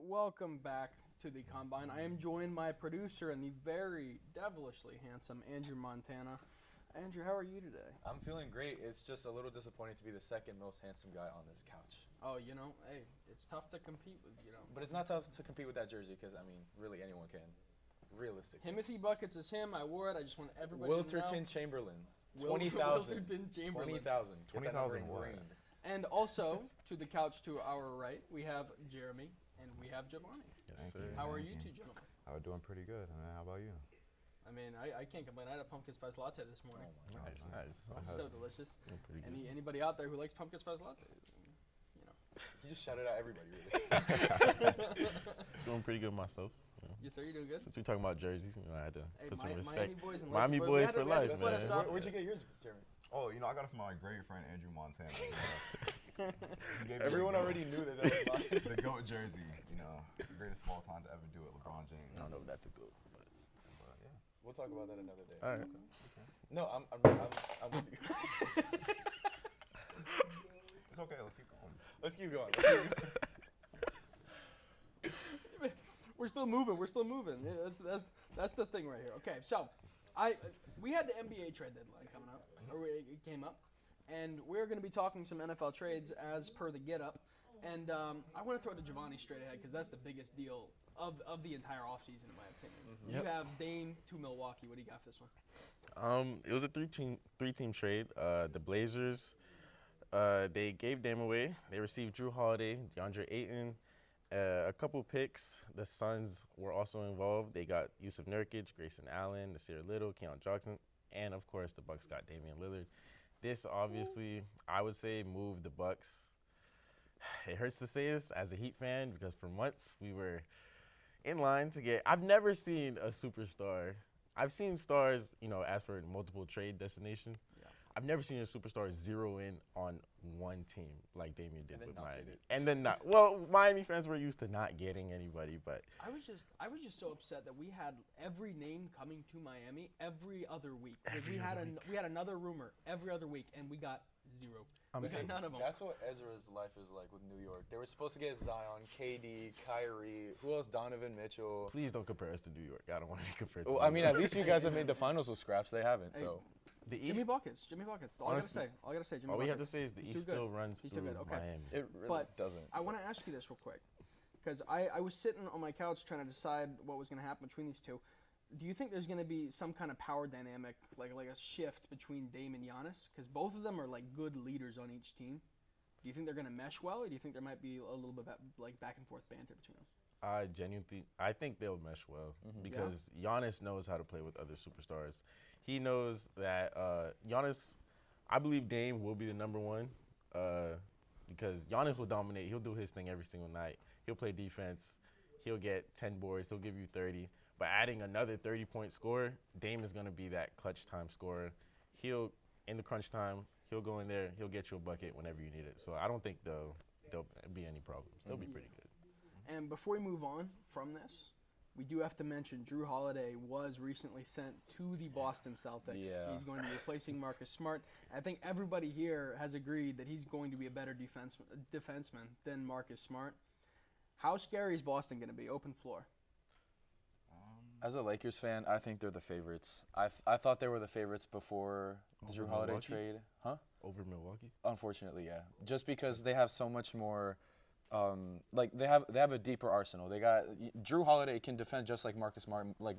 welcome back to the Combine. I am joined by producer and the very devilishly handsome Andrew Montana. Andrew, how are you today? I'm feeling great. It's just a little disappointing to be the second most handsome guy on this couch. Oh, hey, it's tough to compete with. But it's not tough to compete with that jersey because, really anyone can. Realistically. Himothy Buckets is him. I wore it. I just want everybody to know. Wilterton Chamberlain. 20,000. 20,000. 20,000 Chamberlain. 20,000 what? And also, to the couch to our right, we have Jeremy and we have Jovanni. Yes, sir. How are you two gentlemen? I'm doing pretty good. How about you? I mean, I can't complain. I had a pumpkin spice latte this morning. Oh my God. Nice. So delicious. Pretty good. Anybody out there who likes pumpkin spice latte? You just shouted out everybody, really. Doing pretty good myself. Yes, sir. You doing good? Since we're talking about jerseys, I had to put some respect. Miami boys and Miami Lakers boys for life, man. Where'd you get yours, Jeremy? Oh, I got it from my great friend Andrew Montana. Everyone already knew that was mine. The GOAT jersey, greatest small time to ever do it, LeBron James. I don't know if that's a good, but yeah. We'll talk about that another day. all right. Okay. No, I'm with you. It's okay. Let's keep going. Let's keep going. We're still moving. Yeah, that's the thing right here. Okay, so we had the NBA trade deadline coming up, or it came up, and we're going to be talking some NFL trades as per the get up. And I want to throw it to Jovanni straight ahead because that's the biggest deal of the entire offseason, in my opinion. Mm-hmm. Yep. You have Dame to Milwaukee. What do you got for this one? It was a three-team trade. The Blazers, they gave Dame away. They received Drew Holiday, DeAndre Ayton, a couple picks. The Suns were also involved. They got Yusuf Nurkic, Grayson Allen, Nasir Little, Keon Johnson, and of course the Bucks got Damian Lillard. This obviously, I would say, moved the Bucks. It hurts to say this as a Heat fan because for months we were in line to get. I've never seen a superstar. I've seen stars, ask for multiple trade destinations. Yeah. I've never seen a superstar zero in on one team like Damian did with Miami. Get it. And then not. Well, Miami fans were used to not getting anybody, but I was just so upset that we had every name coming to Miami every other week. We had another rumor every other week, and we got zero. We got none of them. That's what Ezra's life is like with New York. They were supposed to get Zion, KD, Kyrie, who else? Donovan Mitchell. please don't compare us to New York. I don't want to be compared to Well, New I mean, York. at least you guys have made the finals with scraps. They haven't, Hey, so. The Jimmy East, Buckets. All Honestly, I gotta say, Jimmy all we have Buckets. to say is the He's East too good. still runs He's too through good, okay. Miami. It really But doesn't. I want to ask you this real quick, because I was sitting on my couch trying to decide what was going to happen between these two. Do you think there's going to be some kind of power dynamic, like a shift between Dame and Giannis? Because both of them are like good leaders on each team. Do you think they're going to mesh well, or do you think there might be a little bit back and forth banter between them? I think they'll mesh well because Giannis knows how to play with other superstars. He knows that Giannis, I believe Dame will be the number one because Giannis will dominate. He'll do his thing every single night. He'll play defense. He'll get 10 boards. He'll give you 30. But adding another 30-point scorer, Dame is going to be that clutch time scorer. He'll, in the crunch time, he'll go in there. He'll get you a bucket whenever you need it. So I don't think there'll be any problems. They'll be pretty good. And before we move on from this, we do have to mention Drew Holiday was recently sent to the Boston Celtics. Yeah. He's going to be replacing Marcus Smart. I think everybody here has agreed that he's going to be a better defenseman than Marcus Smart. How scary is Boston going to be? Open floor. As a Lakers fan, I think they're the favorites. I thought they were the favorites before the Drew Holiday Milwaukee? trade. Huh? Over Milwaukee? Unfortunately, yeah. Just because they have so much more, they have a deeper arsenal. They got Drew Holiday can defend just like Marcus Smart, like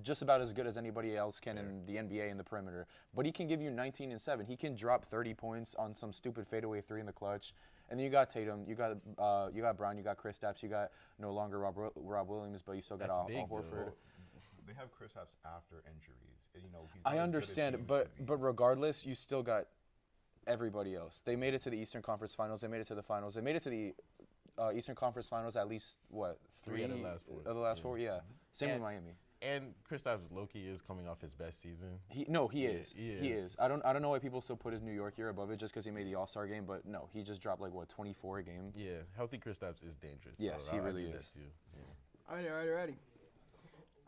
just about as good as anybody else can in the NBA in the perimeter. But he can give you 19 and 7. He can drop 30 points on some stupid fadeaway 3 in the clutch. And then you got Tatum, you got Brown, you got Kristaps, you got no longer Rob Williams, but you still got Al Horford. They have Kristaps after injuries. He's not I as good understand, as he but used to be. but regardless, you still got everybody else. They made it to the Eastern Conference Finals. They made it to the finals. They made it to the Eastern Conference Finals at least Three out of the last four. Of the last four, yeah. Same with Miami. And Kristaps Loki is coming off his best season. He is. He He is. is. I don't know why people still put his New York here above it just because he made the All-Star game, but no, he just dropped 24 a game. Yeah, healthy Kristaps is dangerous. Yes, so he I'll really give is. that to you. Yeah. Alrighty.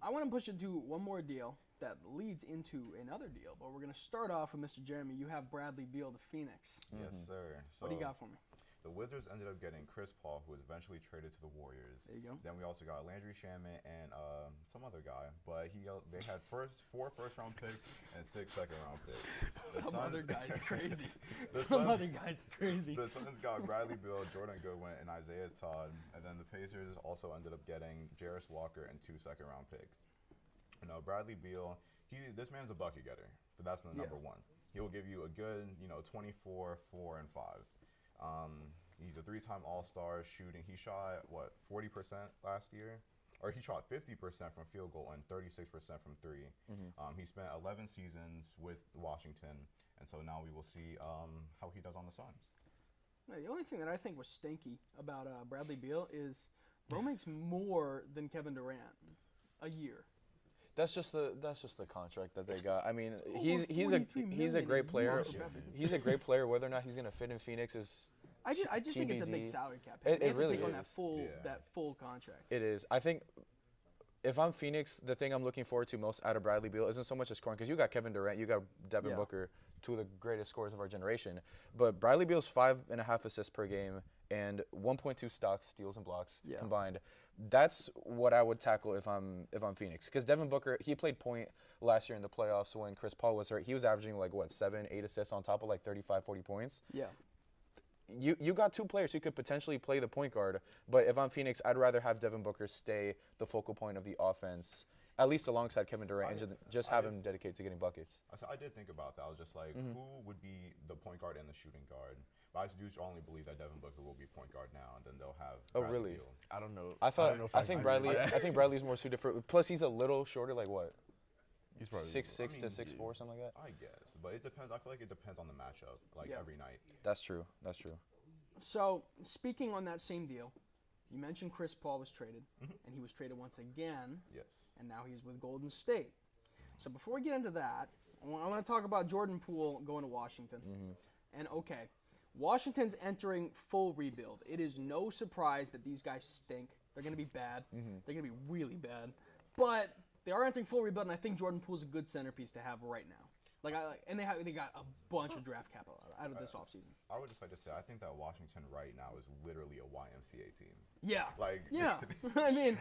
I want to push it to one more deal that leads into another deal, but we're going to start off with Mr. Jeremy. You have Bradley Beal to Phoenix. Yes, sir. So What do you got for me? The Wizards ended up getting Chris Paul, who was eventually traded to the Warriors. There you go. Then we also got Landry Shamet and some other guy. But they had four first-round picks and 6 second-round picks. Some other guy's crazy. The Some Suns- other guy's crazy. The Suns got Bradley Beal, Jordan Goodwin, and Isaiah Todd. And then the Pacers also ended up getting Jarris Walker and 2 second-round picks. Bradley Beal, this man's a bucket getter. So that's the number one. He'll give you a good, 24, 4, and 5. He's a 3-time All-Star shooting. He shot, 40% last year? Or he shot 50% from field goal and 36% from 3. He spent 11 seasons with Washington, and so now we will see how he does on the Suns. The only thing that I think was stinky about Bradley Beal is Bro makes more than Kevin Durant a year. That's just the contract that they got. I mean, Over he's a $43 great player. million. He's a great player. Whether or not he's gonna fit in Phoenix is I just think it's a big TBD. salary cap. Hit. It They have really to take on is. that full contract. It is. I think if I'm Phoenix, the thing I'm looking forward to most out of Bradley Beal isn't so much a scoring, because you got Kevin Durant, you got Devin Yeah. Booker, 2 of the greatest scorers of our generation. But Bradley Beal's 5.5 assists per game and 1.2 stocks, steals, and blocks combined. That's what I would tackle if I'm Phoenix. Because Devin Booker, he played point last year in the playoffs when Chris Paul was hurt. He was averaging 7, 8 assists on top of 35, 40 points. Yeah. You got 2 players who could potentially play the point guard, but if I'm Phoenix, I'd rather have Devin Booker stay the focal point of the offense, at least alongside Kevin Durant, and just have him dedicated to getting buckets. I did think about that. I was just like, who would be the point guard and the shooting guard? But I do strongly believe that Devin Booker will be point guard now, and then they'll have. Oh, Bradley really? Beal. I don't know. I don't know if think agree with that. I think Bradley's more suited for. Plus, he's a little shorter, He's probably 6'6" to 6'4", something like that. I guess, but it depends. I feel like it depends on the matchup, every night. That's true. So, speaking on that same deal, you mentioned Chris Paul was traded, and he was traded once again, Yes. and now he's with Golden State. So before we get into that, I want to talk about Jordan Poole going to Washington. And okay, Washington's entering full rebuild. It is no surprise that these guys stink. They're going to be bad. They're going to be really bad. But they are entering full rebuild, and I think Jordan Poole's a good centerpiece to have right now. And they got a bunch of draft capital out of this offseason. I would just like to say, I think that Washington right now is literally a YMCA team. Yeah. Yeah. I mean,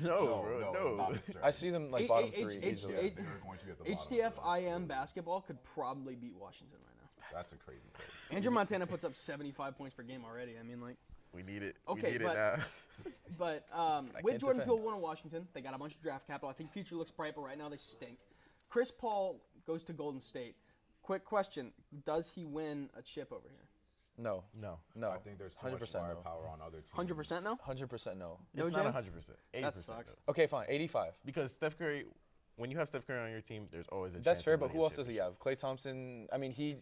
No, bro, no. not a stretch. I see them bottom 3 easily. Yeah, they're going to be at the bottom. HTFIM basketball could probably beat Washington right now. That's a crazy thing. Andrew Montana puts up 75 points per game already. I mean, We need it. Okay, we need but- it now. But with can't Jordan defend. Poole going to Washington, they got a bunch of draft capital. I think future looks bright, but right now they stink. Chris Paul goes to Golden State. Quick question: does he win a chip over here? No. I think there's too much 100% no. firepower on other teams. 100% no. 100% no. No It's not chance? 100%. 80%. That sucks. though. Okay, fine. 85. Because Steph Curry, when you have Steph Curry on your team, there's always a chance. That's fair, of but winning who a else does he have? Klay Thompson. I mean, he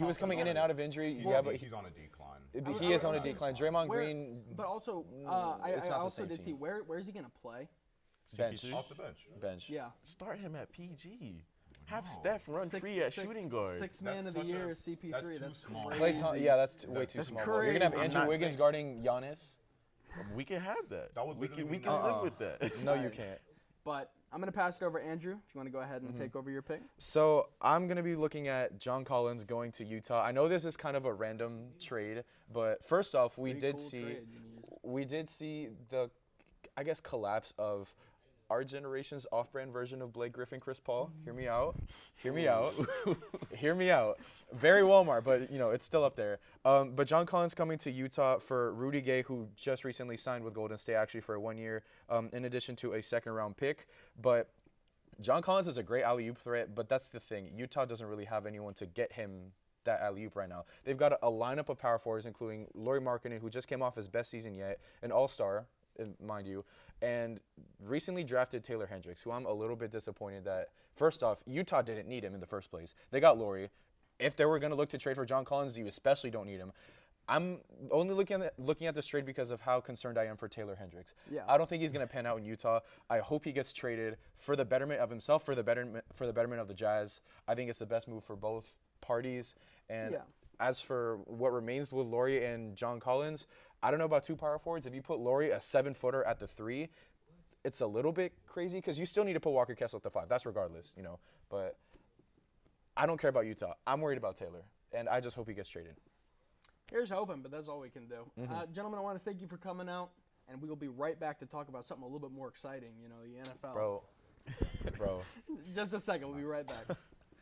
was coming in and out of injury. He's, Yeah, but he's on a decline. he is on a decline. Draymond Green, But also, it's I not the also same did see team. where is he going to play? bench. CP3? Off the bench. Bench. Yeah. Start him at PG. Have No. Steph run free at shooting guard. Sixth man That's of the such year a- is CP3. that's too That's small. crazy. Yeah, that's way too That's small. You're gonna have crazy. Andrew I'm not Wiggins saying- guarding Giannis. We can have that. That would we literally can be live with that. No, you can't. But I'm going to pass it over to Andrew. If you want to go ahead and take over your pick. So I'm gonna be looking at John Collins going to Utah. I know this is kind of a random trade, but first off, we Pretty did cool see trade, the, I guess, collapse of our generation's off-brand version of Blake Griffin, Chris Paul. Hear me out. Hear me out. Hear me out. Very Walmart, but it's still up there. But John Collins coming to Utah for Rudy Gay, who just recently signed with Golden State, actually for 1 year, in addition to a second-round pick. But John Collins is a great alley-oop threat, but that's the thing. Utah doesn't really have anyone to get him that alley-oop right now. They've got a lineup of power forwards, including Lauri Markkanen, who just came off his best season yet, an all-star, mind you, and recently drafted Taylor Hendricks, who I'm a little bit disappointed that, first off, Utah didn't need him in the first place. They got Lauri. If they were going to look to trade for John Collins, you especially don't need him. I'm only looking at this trade because of how concerned I am for Taylor Hendricks. Yeah. I don't think he's going to pan out in Utah. I hope he gets traded for the betterment of himself, for the betterment of the Jazz. I think it's the best move for both parties. And Yeah. as for what remains with Lauri and John Collins, I don't know about two power forwards. If you put Lauri, a 7-footer, at the 3, it's a little bit crazy because you still need to put Walker Kessler at the 5. That's regardless, But I don't care about Utah. I'm worried about Taylor, and I just hope he gets traded. Here's hoping, but that's all we can do. Gentlemen, I want to thank you for coming out, and we will be right back to talk about something a little bit more exciting, the NFL. Bro. Just a second. We'll be right back.